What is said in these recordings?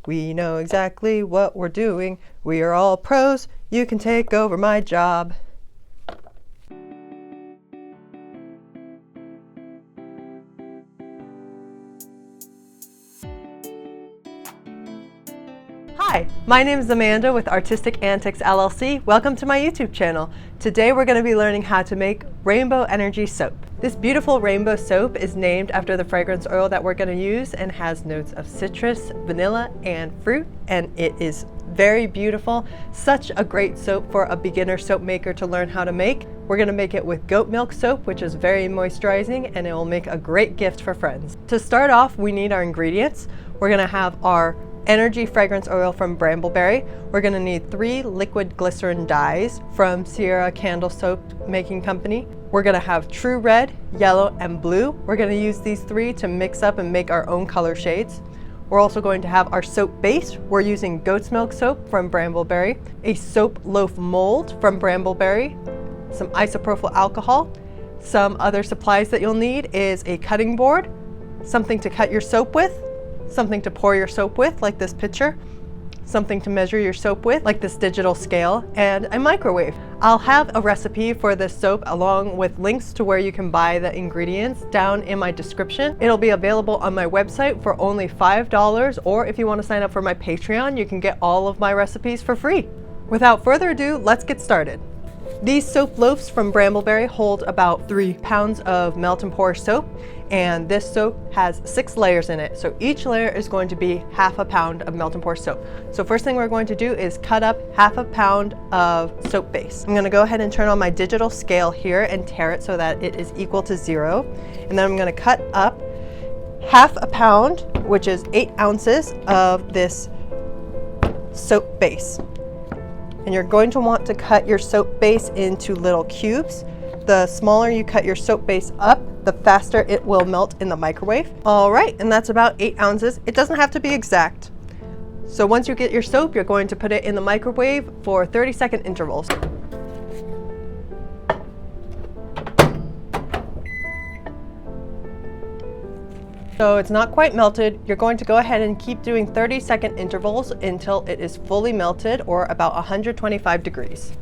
We know exactly what we're doing. We are all pros. You can take over my job. Hi, my name is Amanda with Artistic Antics LLC. Welcome to my YouTube channel. Today we're going to be learning how to make Rainbow Energy soap. This beautiful rainbow soap is named after the fragrance oil that we're going to use and has notes of citrus, vanilla, and fruit, and it is very beautiful. Such a great soap for a beginner soap maker to learn how to make. We're going to make it with goat milk soap, which is very moisturizing, and it will make a great gift for friends. To start off, we need our ingredients. We're going to have our energy fragrance oil from Brambleberry. We're going to need 3 liquid glycerin dyes from Sierra Candle Soap Making Company. We're going to have true red, yellow, and blue. We're going to use these 3 to mix up and make our own color shades. We're also going to have our soap base. We're using goat's milk soap from Brambleberry, a soap loaf mold from Brambleberry, some isopropyl alcohol. Some other supplies that you'll need is a cutting board, something to cut your soap with, something to pour your soap with, like this pitcher, something to measure your soap with, like this digital scale, and a microwave. I'll have a recipe for this soap along with links to where you can buy the ingredients down in my description. It'll be available on my website for only $5, or if you want to sign up for my Patreon, you can get all of my recipes for free. Without further ado, let's get started. These soap loaves from Brambleberry hold about 3 pounds of melt and pour soap, and this soap has 6 layers in it. So each layer is going to be half a pound of melt and pour soap. So first thing we're going to do is cut up half a pound of soap base. I'm going to go ahead and turn on my digital scale here and tare it so that it is equal to 0. And then I'm going to cut up half a pound, which is 8 ounces of this soap base. And you're going to want to cut your soap base into little cubes. The smaller you cut your soap base up, the faster it will melt in the microwave. All right, and that's about 8 ounces. It doesn't have to be exact. So once you get your soap, you're going to put it in the microwave for 30-second intervals. So it's not quite melted. You're going to go ahead and keep doing 30-second intervals until it is fully melted, or about 125 degrees.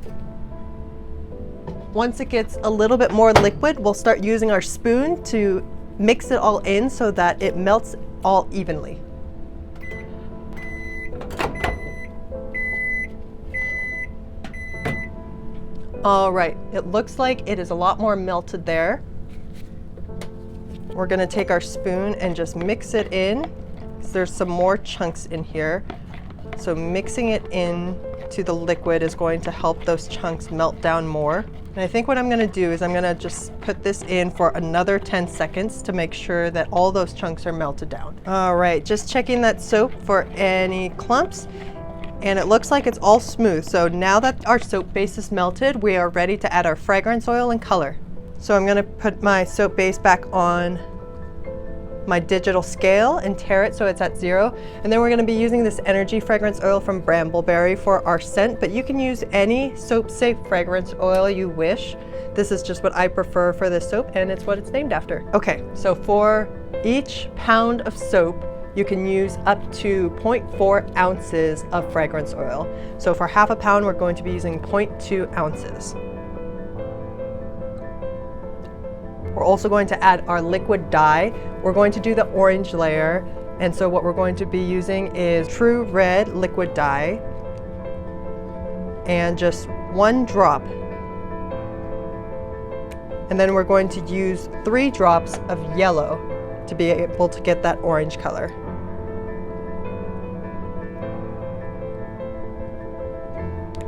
Once it gets a little bit more liquid, we'll start using our spoon to mix it all in so that it melts all evenly. All right, it looks like it is a lot more melted there. We're going to take our spoon and just mix it in, because there's some more chunks in here. So mixing it in to the liquid is going to help those chunks melt down more. And I think what I'm going to do is I'm going to just put this in for another 10 seconds to make sure that all those chunks are melted down. All right, just checking that soap for any clumps. And it looks like it's all smooth. So now that our soap base is melted, we are ready to add our fragrance oil and color. So I'm going to put my soap base back on my digital scale and tare it so it's at 0. And then we're going to be using this energy fragrance oil from Brambleberry for our scent, but you can use any soap safe fragrance oil you wish. This is just what I prefer for this soap, and it's what it's named after. Okay, so for each pound of soap, you can use up to 0.4 ounces of fragrance oil. So for half a pound, we're going to be using 0.2 ounces. We're also going to add our liquid dye. We're going to do the orange layer, and so what we're going to be using is true red liquid dye and just 1 drop. And then we're going to use 3 drops of yellow to be able to get that orange color.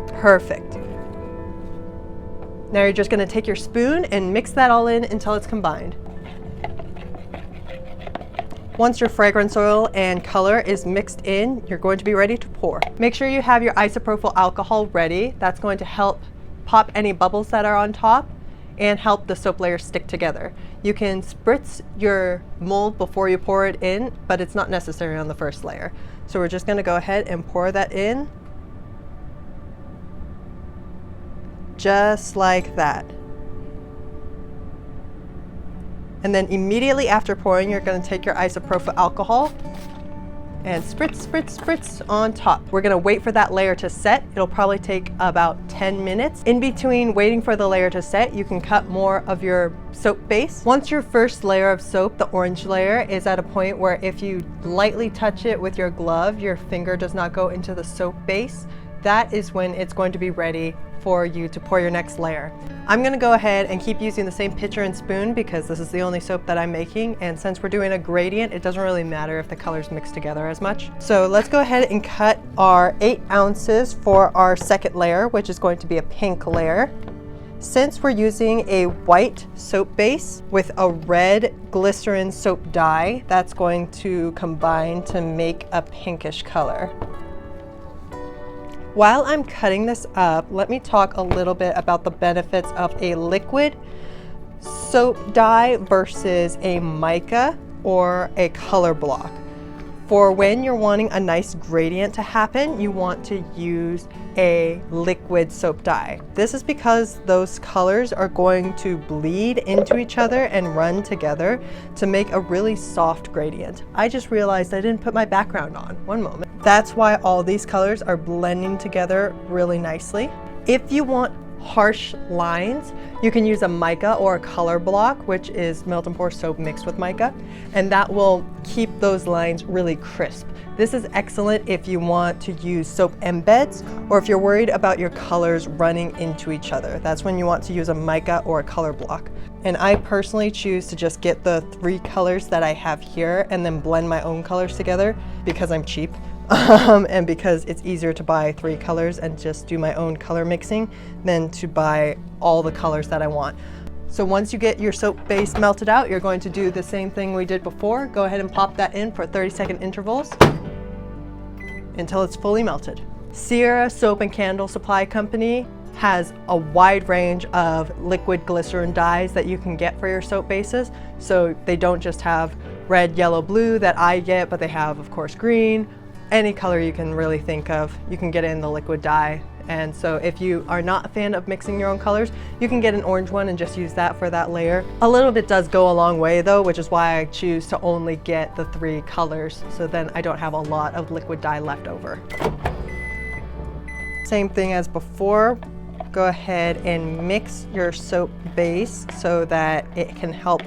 Perfect. Now you're just going to take your spoon and mix that all in until it's combined. Once your fragrance oil and color is mixed in, you're going to be ready to pour. Make sure you have your isopropyl alcohol ready. That's going to help pop any bubbles that are on top and help the soap layer stick together. You can spritz your mold before you pour it in, but it's not necessary on the first layer. So we're just going to go ahead and pour that in. Just like that. And then immediately after pouring, you're going to take your isopropyl alcohol and spritz, spritz, spritz on top. We're gonna wait for that layer to set. It'll probably take about 10 minutes. In between waiting for the layer to set, you can cut more of your soap base. Once your first layer of soap, the orange layer, is at a point where if you lightly touch it with your glove, your finger does not go into the soap base, that is when it's going to be ready for you to pour your next layer. I'm gonna go ahead and keep using the same pitcher and spoon because this is the only soap that I'm making, and since we're doing a gradient, it doesn't really matter if the colors mix together as much. So let's go ahead and cut our 8 ounces for our second layer, which is going to be a pink layer. Since we're using a white soap base with a red glycerin soap dye, that's going to combine to make a pinkish color. While I'm cutting this up, let me talk a little bit about the benefits of a liquid soap dye versus a mica or a color block. For when you're wanting a nice gradient to happen, you want to use a liquid soap dye. This is because those colors are going to bleed into each other and run together to make a really soft gradient. I just realized I didn't put my background on. One moment. That's why all these colors are blending together really nicely. If you want harsh lines, you can use a mica or a color block, which is melt and pour soap mixed with mica, and that will keep those lines really crisp. This is excellent if you want to use soap embeds or if you're worried about your colors running into each other. That's when you want to use a mica or a color block. And I personally choose to just get the 3 colors that I have here and then blend my own colors together because I'm cheap. And because it's easier to buy 3 colors and just do my own color mixing than to buy all the colors that I want. So once you get your soap base melted out, you're going to do the same thing we did before. Go ahead and pop that in for 30-second intervals until it's fully melted. Sierra Soap and Candle Supply Company has a wide range of liquid glycerin dyes that you can get for your soap bases. So they don't just have red, yellow, blue that I get, but they have, of course, green. Any color you can really think of, you can get in the liquid dye. And so if you are not a fan of mixing your own colors, you can get an orange one and just use that for that layer. A little bit does go a long way though, which is why I choose to only get the 3 colors, so then I don't have a lot of liquid dye left over. Same thing as before, go ahead and mix your soap base so that it can help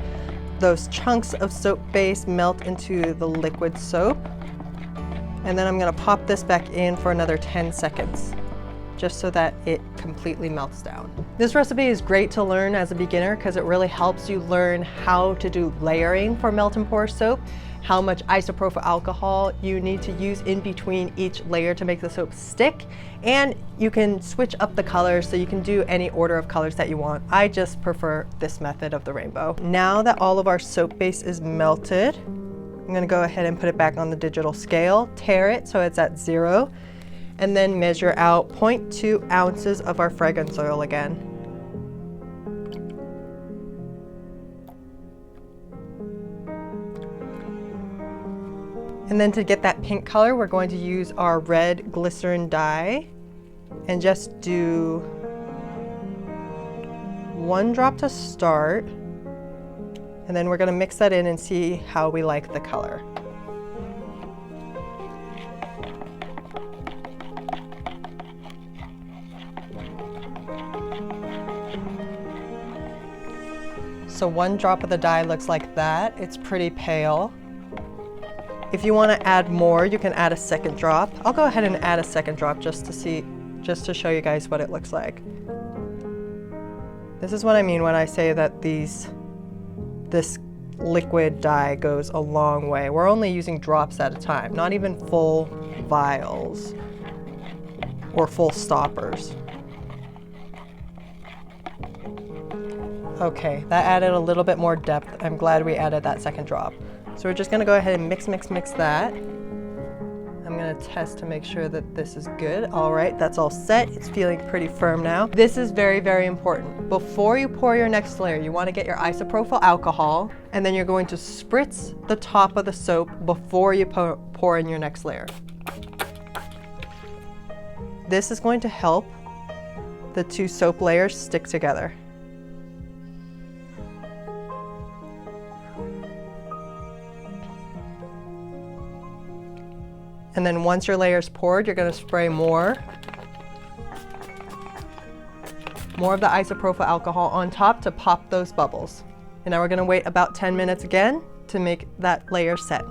those chunks of soap base melt into the liquid soap. And then I'm gonna pop this back in for another 10 seconds, just so that it completely melts down. This recipe is great to learn as a beginner because it really helps you learn how to do layering for melt and pour soap, how much isopropyl alcohol you need to use in between each layer to make the soap stick, and you can switch up the colors so you can do any order of colors that you want. I just prefer this method of the rainbow. Now that all of our soap base is melted, I'm gonna go ahead and put it back on the digital scale, tare it so it's at 0, and then measure out 0.2 ounces of our fragrance oil again. And then to get that pink color, we're going to use our red glycerin dye and just do 1 drop to start. And then we're going to mix that in and see how we like the color. So 1 drop of the dye looks like that. It's pretty pale. If you want to add more, you can add a 2nd drop. I'll go ahead and add a 2nd drop just to show you guys what it looks like. This is what I mean when I say that this liquid dye goes a long way. We're only using drops at a time, not even full vials or full stoppers. Okay, that added a little bit more depth. I'm glad we added that 2nd drop. So we're just gonna go ahead and mix that. I'm gonna test to make sure that this is good. All right, that's all set. It's feeling pretty firm now. This is very, very important. Before you pour your next layer, you wanna get your isopropyl alcohol, and then you're going to spritz the top of the soap before you pour in your next layer. This is going to help the 2 soap layers stick together. And then once your layer is poured, you're going to spray more of the isopropyl alcohol on top to pop those bubbles. And now we're going to wait about 10 minutes again to make that layer set.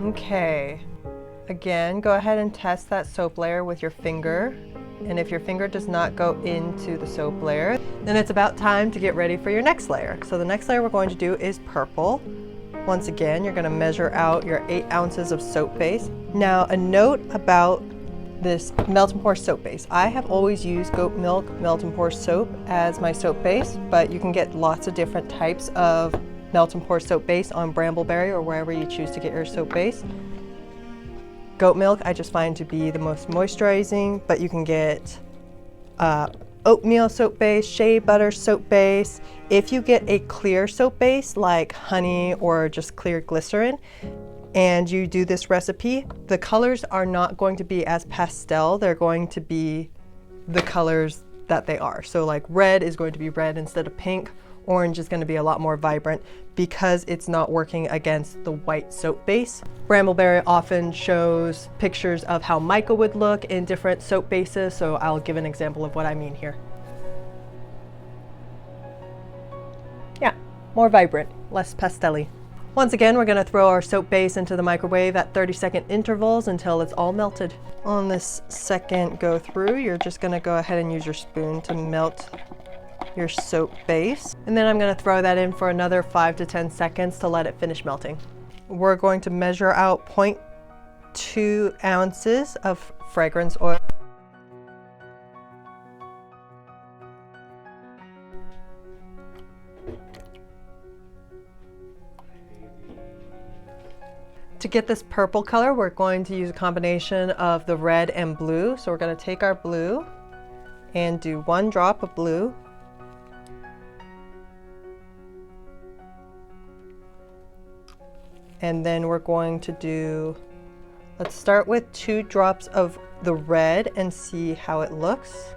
Okay, again, go ahead and test that soap layer with your finger. And if your finger does not go into the soap layer, then it's about time to get ready for your next layer. So the next layer we're going to do is purple. Once again, you're going to measure out your 8 ounces of soap base. Now, a note about this melt and pour soap base. I have always used goat milk melt and pour soap as my soap base, but you can get lots of different types of melt and pour soap base on Brambleberry or wherever you choose to get your soap base. Goat milk I just find to be the most moisturizing, but you can get oatmeal soap base, shea butter soap base. If you get a clear soap base like honey or just clear glycerin and you do this recipe, the colors are not going to be as pastel. They're going to be the colors that they are. So like red is going to be red instead of pink. Orange is going to be a lot more vibrant because it's not working against the white soap base. Brambleberry often shows pictures of how mica would look in different soap bases, so I'll give an example of what I mean here. Yeah, more vibrant, less pastel-y. Once again, we're going to throw our soap base into the microwave at 30-second intervals until it's all melted. On this second go through, you're just going to go ahead and use your spoon to melt your soap base. And then I'm going to throw that in for another 5 to 10 seconds to let it finish melting. We're going to measure out 0.2 ounces of fragrance oil. To get this purple color, we're going to use a combination of the red and blue. So we're going to take our blue and do 1 drop of blue. And then we're going to do, let's start with 2 drops of the red and see how it looks.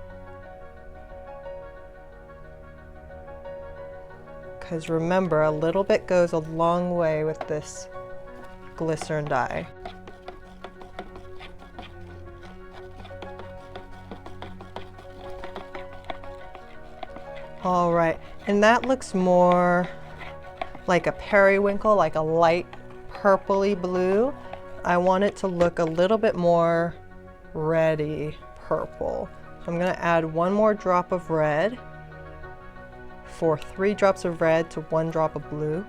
Because remember, a little bit goes a long way with this glycerin dye. All right, and that looks more like a periwinkle, like a light purpley blue. I want it to look a little bit more reddy purple. So I'm going to add 1 more drop of red for 3 drops of red to 1 drop of blue.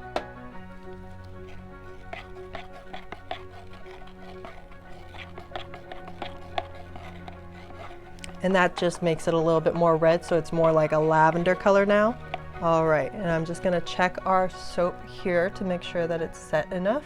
And that just makes it a little bit more red, so it's more like a lavender color now. All right, and I'm just going to check our soap here to make sure that it's set enough.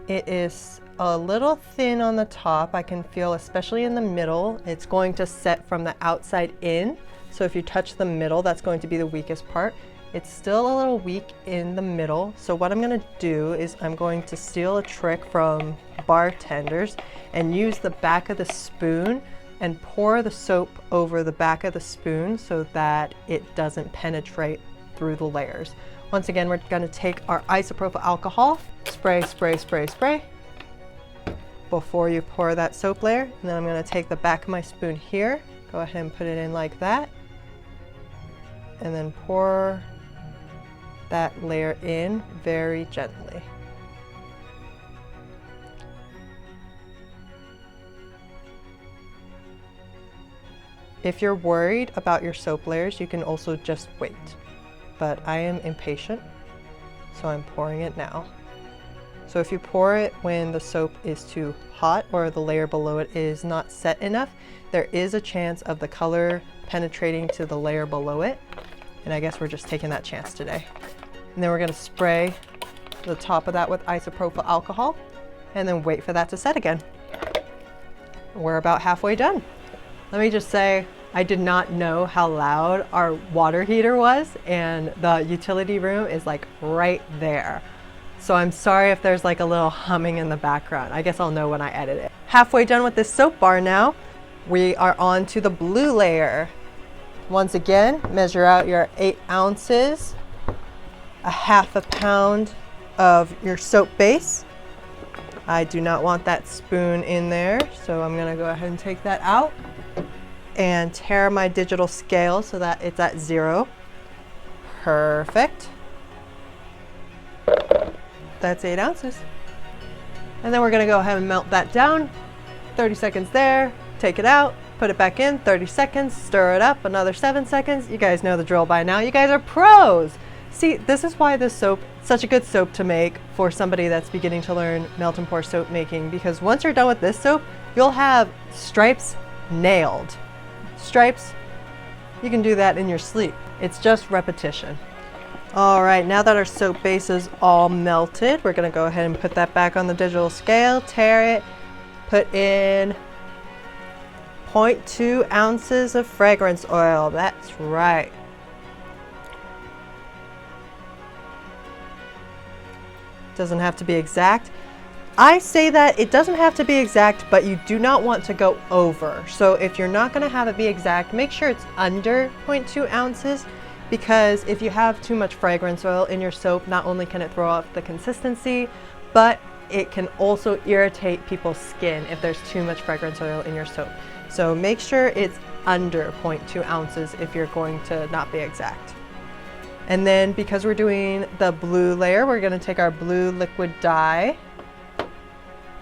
It is a little thin on the top. I can feel, especially in the middle, it's going to set from the outside in. So if you touch the middle, that's going to be the weakest part. It's still a little weak in the middle. So what I'm going to do is I'm going to steal a trick from bartenders and use the back of the spoon and pour the soap over the back of the spoon so that it doesn't penetrate through the layers. Once again, we're going to take our isopropyl alcohol, spray, spray, spray, spray before you pour that soap layer. And then I'm going to take the back of my spoon here, go ahead and put it in like that, and then pour that layer in very gently. If you're worried about your soap layers, you can also just wait. But I am impatient, so I'm pouring it now. So if you pour it when the soap is too hot or the layer below it is not set enough, there is a chance of the color penetrating to the layer below it. And I guess we're just taking that chance today. And then we're going to spray the top of that with isopropyl alcohol and then wait for that to set again. We're about halfway done. Let me just say, I did not know how loud our water heater was, and the utility room is like right there. So I'm sorry if there's like a little humming in the background. I guess I'll know when I edit it. Halfway done with this soap bar now. We are on to the blue layer. Once again, measure out your 8 ounces, a 1/2 pound of your soap base. I do not want that spoon in there, so I'm gonna go ahead and take that out and tare my digital scale so that it's at 0. Perfect. That's 8 ounces. And then we're gonna go ahead and melt that down. 30 seconds there, take it out, put it back in, 30 seconds, stir it up, another 7 seconds. You guys know the drill by now. You guys are pros. See, this is why this soap, such a good soap to make for somebody that's beginning to learn melt and pour soap making, because once you're done with this soap, you'll have stripes nailed. Stripes, you can do that in your sleep. It's just repetition. All right, now that our soap base is all melted, we're gonna go ahead and put that back on the digital scale, tare it, put in 0.2 ounces of fragrance oil. That's right. Doesn't have to be exact. I say that it doesn't have to be exact, but you do not want to go over. So if you're not gonna have it be exact, make sure it's under 0.2 ounces, because if you have too much fragrance oil in your soap, not only can it throw off the consistency, but it can also irritate people's skin if there's too much fragrance oil in your soap. So make sure it's under 0.2 ounces if you're going to not be exact. And then because we're doing the blue layer, we're gonna take our blue liquid dye.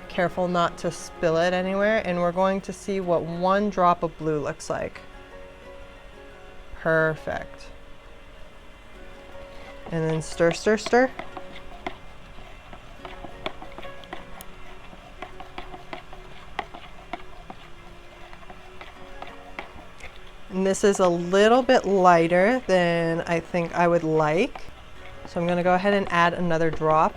Careful not to spill it anywhere, and we're going to see what 1 drop of blue looks like. Perfect. And then stir, stir, stir. And this is a little bit lighter than I think I would like. So I'm gonna go ahead and add another drop.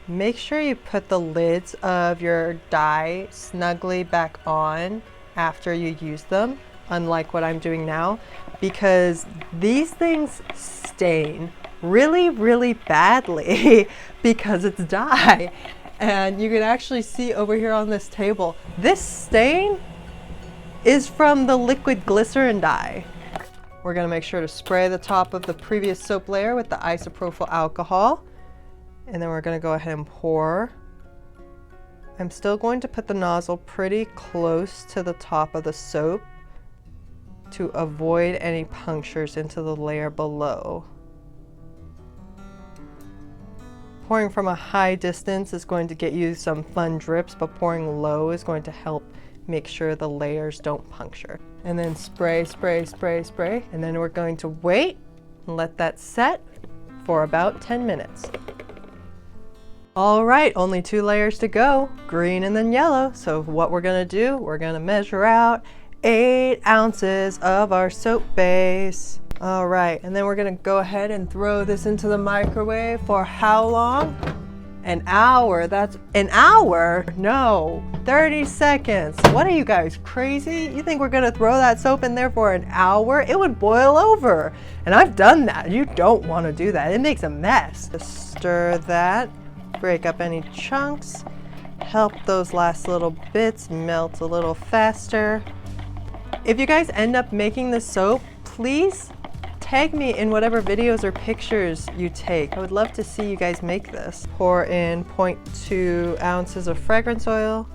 Make sure you put the lids of your dye snugly back on after you use them, unlike what I'm doing now, because these things stain really, really badly because it's dye. And you can actually see over here on this table, this stain is from the liquid glycerin dye. We're gonna make sure to spray the top of the previous soap layer with the isopropyl alcohol. And then we're gonna go ahead and pour. I'm still going to put the nozzle pretty close to the top of the soap to avoid any punctures into the layer below. Pouring from a high distance is going to get you some fun drips, but pouring low is going to help make sure the layers don't puncture. And then spray, spray, spray, spray. And then we're going to wait and let that set for about 10 minutes. All right, only 2 layers to go, green and then yellow. So what we're gonna do, we're gonna measure out 8 ounces of our soap base. All right, and then we're gonna go ahead and throw this into the microwave for how long? An hour. That's an hour? No, 30 seconds. What are you guys, crazy? You think we're gonna throw that soap in there for an hour? It would boil over. And I've done that. You don't wanna do that. It makes a mess. Just stir that, break up any chunks, help those last little bits melt a little faster. If you guys end up making this soap, please tag me in whatever videos or pictures you take. I would love to see you guys make this. Pour in 0.2 ounces of fragrance oil.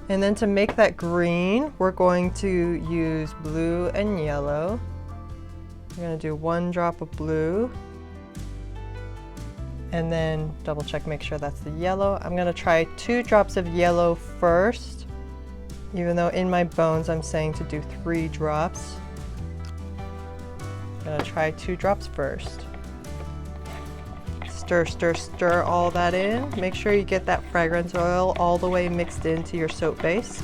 And then to make that green, we're going to use blue and yellow. We're gonna do 1 drop of blue. And then double check, make sure that's the yellow. I'm gonna try 2 drops of yellow first, even though in my bones I'm saying to do 3 drops. I'm gonna try 2 drops first. Stir, stir, stir all that in. Make sure you get that fragrance oil all the way mixed into your soap base.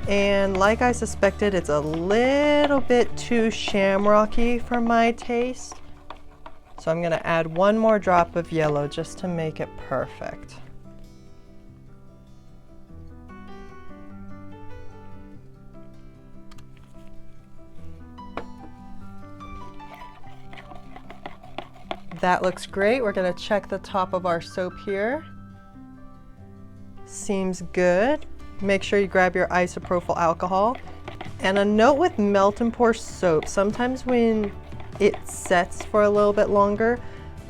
And like I suspected, it's a little bit too shamrocky for my taste. So I'm gonna add 1 more drop of yellow just to make it perfect. That looks great. We're gonna check the top of our soap here. Seems good. make sure you grab your isopropyl alcohol. And a note with melt and pour soap, sometimes when it sets for a little bit longer,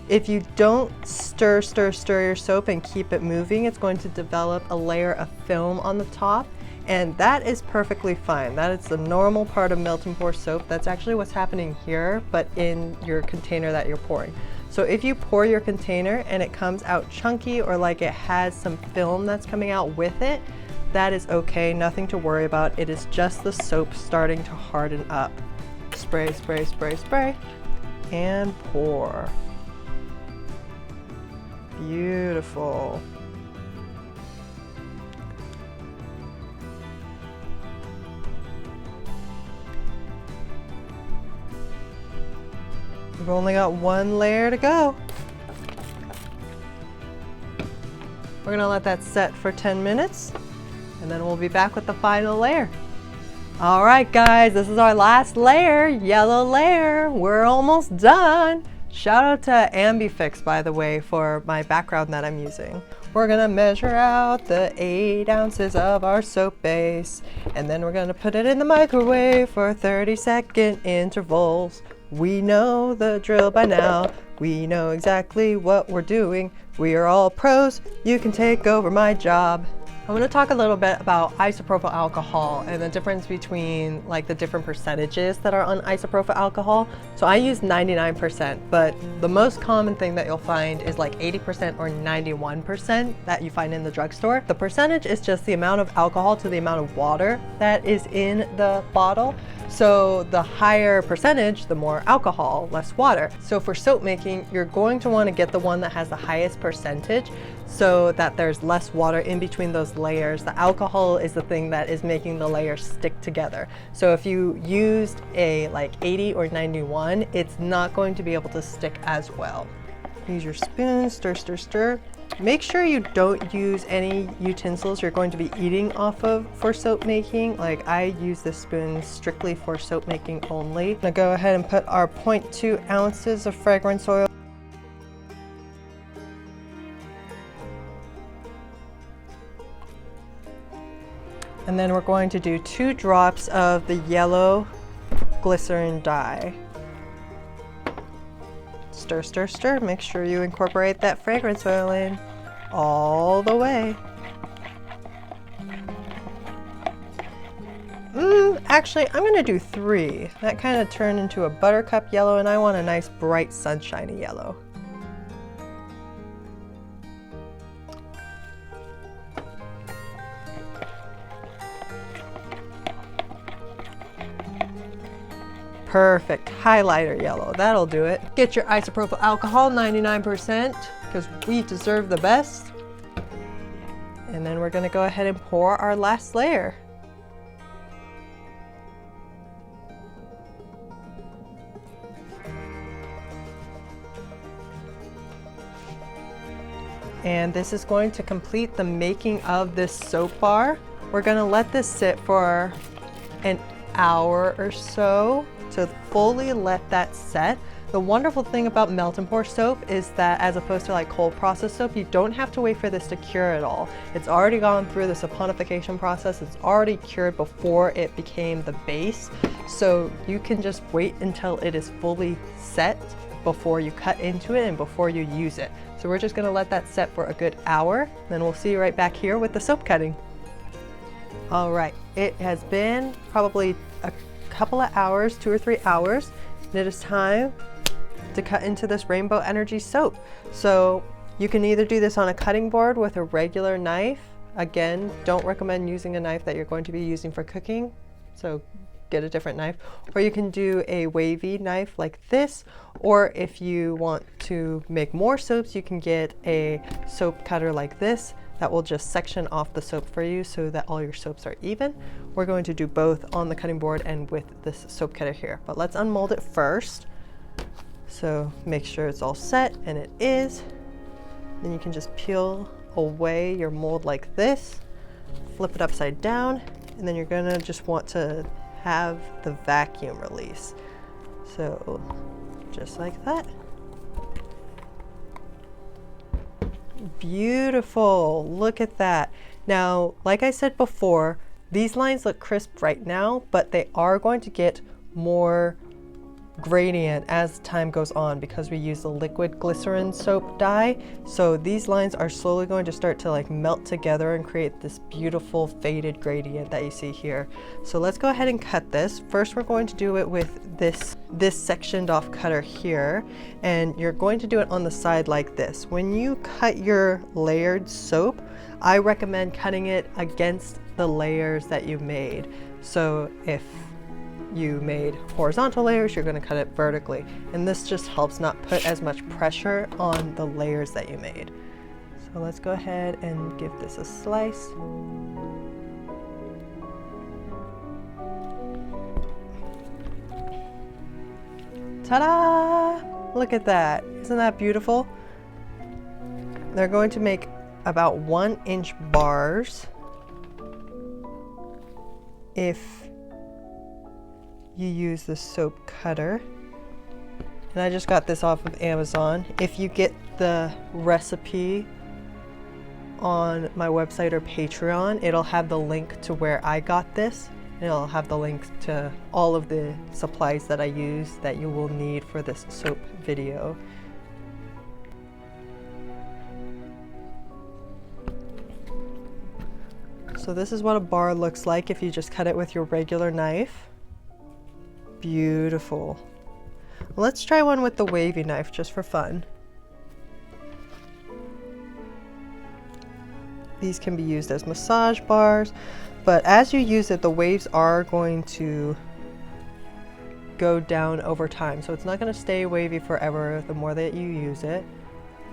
if you don't stir your soap and keep it moving, it's going to develop a layer of film on the top, and that is perfectly fine. That is the normal part of melt and pour soap. That's actually what's happening here, but in your container that you're pouring. So if you pour your container and it comes out chunky or like it has some film that's coming out with it, that is okay, nothing to worry about. It is just the soap starting to harden up. Spray, spray, spray, spray, and pour. Beautiful. We've only got one layer to go. We're gonna let that set for 10 minutes and then we'll be back with the final layer. All right guys, this is our last layer, yellow layer. We're almost done. Shout out to Ambifix, by the way, for my background that I'm using. We're gonna measure out the 8 ounces of our soap base, and then we're gonna put it in the microwave for 30-second intervals. We know the drill by now. We know exactly what we're doing. We are all pros. You can take over my job. I'm going to talk a little bit about isopropyl alcohol and the difference between like the different percentages that are on isopropyl alcohol. So I use 99%, but the most common thing that you'll find is like 80% or 91% that you find in the drugstore. The percentage is just the amount of alcohol to the amount of water that is in the bottle. So the higher percentage, the more alcohol, less water. So for soap making, you're going to want to get the one that has the highest percentage so that there's less water in between those layers. The alcohol is the thing that is making the layers stick together. So if you used a like 80 or 91, it's not going to be able to stick as well. Use your spoon, stir, stir, stir. Make sure you don't use any utensils you're going to be eating off of for soap making. Like I use this spoon strictly for soap making only. I'm gonna go ahead and put our 0.2 ounces of fragrance oil. And then we're going to do 2 drops of the yellow glycerin dye. Stir, stir, stir. Make sure you incorporate that fragrance oil in all the way. Actually, I'm gonna do 3. That kind of turned into a buttercup yellow, and I want a nice bright sunshiny yellow. Perfect, highlighter yellow, that'll do it. Get your isopropyl alcohol, 99%, because we deserve the best. And then we're gonna go ahead and pour our last layer. And this is going to complete the making of this soap bar. We're gonna let this sit for an hour or so to fully let that set. The wonderful thing about melt and pour soap is that as opposed to like cold process soap, you don't have to wait for this to cure at all. It's already gone through the saponification process. It's already cured before it became the base. So you can just wait until it is fully set before you cut into it and before you use it. So we're just gonna let that set for a good hour. Then we'll see you right back here with the soap cutting. All right, it has been probably a couple of hours, 2 or 3 hours, and it is time to cut into this Rainbow Energy soap. So you can either do this on a cutting board with a regular knife. Again, don't recommend using a knife that you're going to be using for cooking, so get a different knife. Or you can do a wavy knife like this, or if you want to make more soaps, you can get a soap cutter like this that will just section off the soap for you so that all your soaps are even. We're going to do both on the cutting board and with this soap cutter here, but let's unmold it first. So make sure it's all set, and it is. Then you can just peel away your mold like this, flip it upside down, and then you're gonna just want to have the vacuum release. So just like that. Beautiful, look at that. Now, like I said before, these lines look crisp right now, but they are going to get more gradient as time goes on because we use the liquid glycerin soap dye. So these lines are slowly going to start to like melt together and create this beautiful faded gradient that you see here. So let's go ahead and cut this. First, we're going to do it with this sectioned off cutter here, and you're going to do it on the side like this. When you cut your layered soap, I recommend cutting it against the layers that you made. So if you made horizontal layers, you're going to cut it vertically, and this just helps not put as much pressure on the layers that you made. So let's go ahead and give this a slice. Ta-da! Look at that. Isn't that beautiful? They're going to make about 1-inch bars if you use the soap cutter. And I just got this off of Amazon. If you get the recipe on my website or Patreon, it'll have the link to where I got this, and it'll have the links to all of the supplies that I use that you will need for this soap video. So this is what a bar looks like if you just cut it with your regular knife. Beautiful. Let's try one with the wavy knife just for fun. These can be used as massage bars, but as you use it, the waves are going to go down over time. So it's not going to stay wavy forever the more that you use it.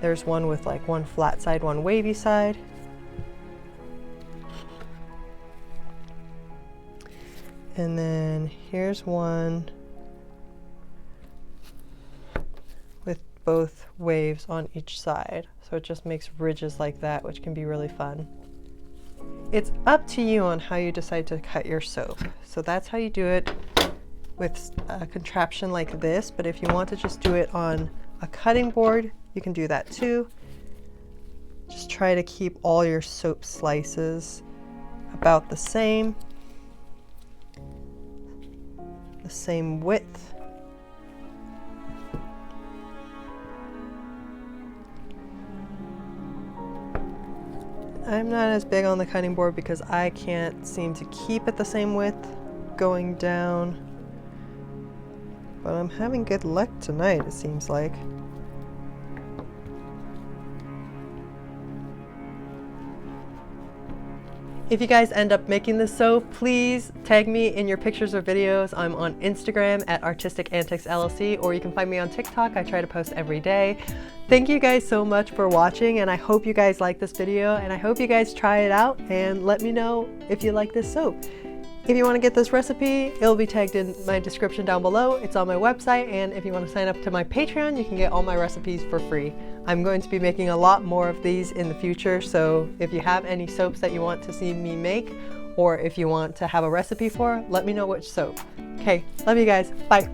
There's one with like one flat side, one wavy side. And then here's one with both waves on each side. So it just makes ridges like that, which can be really fun. It's up to you on how you decide to cut your soap. So that's how you do it with a contraption like this. But if you want to just do it on a cutting board, you can do that too. Just try to keep all your soap slices about the same width. I'm not as big on the cutting board because I can't seem to keep it the same width going down, but I'm having good luck tonight, it seems like. If you guys end up making this soap, please tag me in your pictures or videos. I'm on Instagram at Artistic Antics LLC, or you can find me on TikTok. I try to post every day. Thank you guys so much for watching, and I hope you guys like this video, and I hope you guys try it out and let me know if you like this soap. If you want to get this recipe, it'll be tagged in my description down below. It's on my website, and if you want to sign up to my Patreon, you can get all my recipes for free. I'm going to be making a lot more of these in the future, so if you have any soaps that you want to see me make, or if you want to have a recipe for, let me know which soap. Okay, love you guys. Bye.